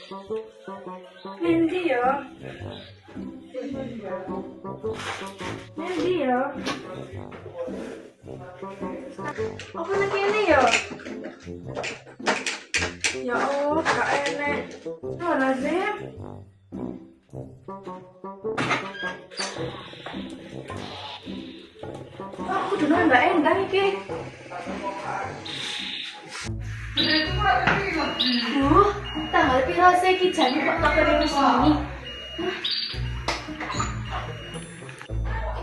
Nanti ya. Nanti ya. Apa lagi ini ya? Ya Allah, gak enak. Oh, lazim. Aku udah nggak enak iki. Tanggal piro sih iki jane kok tak kene wis ini.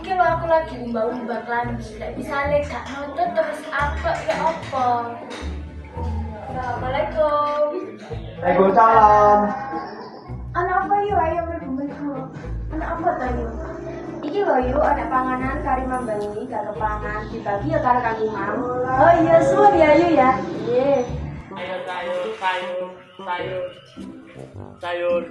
Iki lho aku lagi umbak-umbak lambi. Nek misale gak nonton terus apa ya apa? Assalamualaikum. Waalaikumsalam. Anak apa yuk ayo mlebu-mlebu. Anak apa ta yuk? Iki lho yuk anak panganan kari mambangi karo pangan dibagi ya karo Kang Imam. Oh iya suwun ya yuk ya. Nggih. Ayo sayur.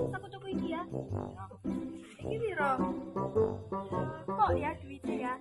Aku tuku iki ya. Iki piro? Kok ya duitnya ya?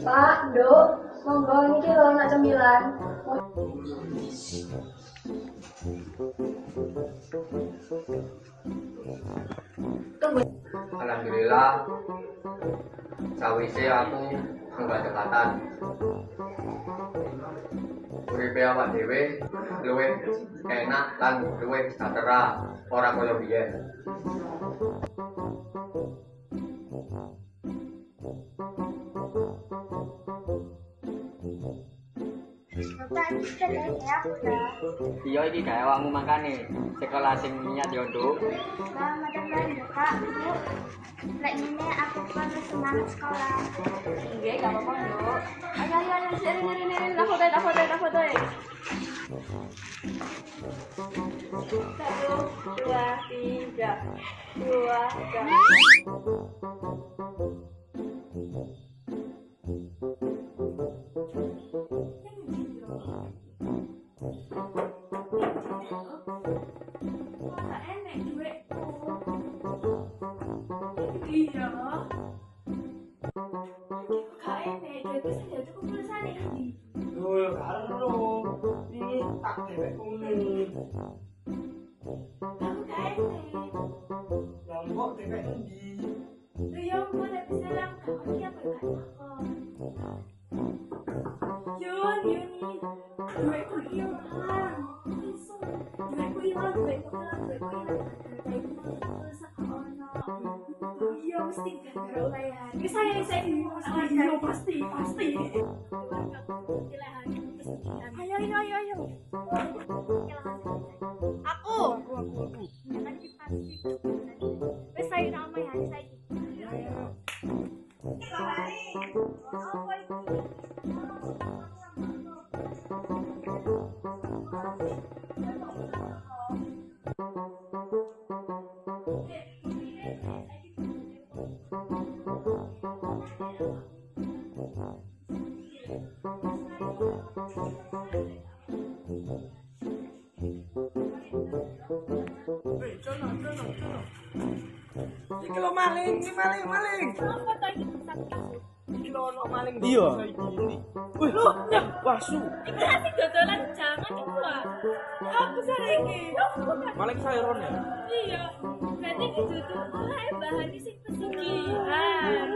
Pak, Dok, monggo niki lho nak cemilan. Tunggu. Alhamdulillah, sawise aku enggak dekatan. Uripe awak dhewe luwih enak lan luwih sejahtera, ora kaya biyen. Iya iki gawe awakmu makane sekolah sing niat yo, Nduk. Bang, macam lain ya, Kak, Bu. Lek ngene aku kan semangat sekolah. Nggih, gak apa-apa, Dok. Ayo, sini, tak foto. 1, 2, 3. Ayo. Aku. Wes saya nama ya, saya. Iki lho maling, iki maling. Apa to iki takut? Iki lho ono maling. Iya. Wih, wah su. Iki asik dodolan jangan iku ah. Aku saiki. Maling sayuran ya. Iya. Berarti iki dudu mulai bahan sing pesugihan.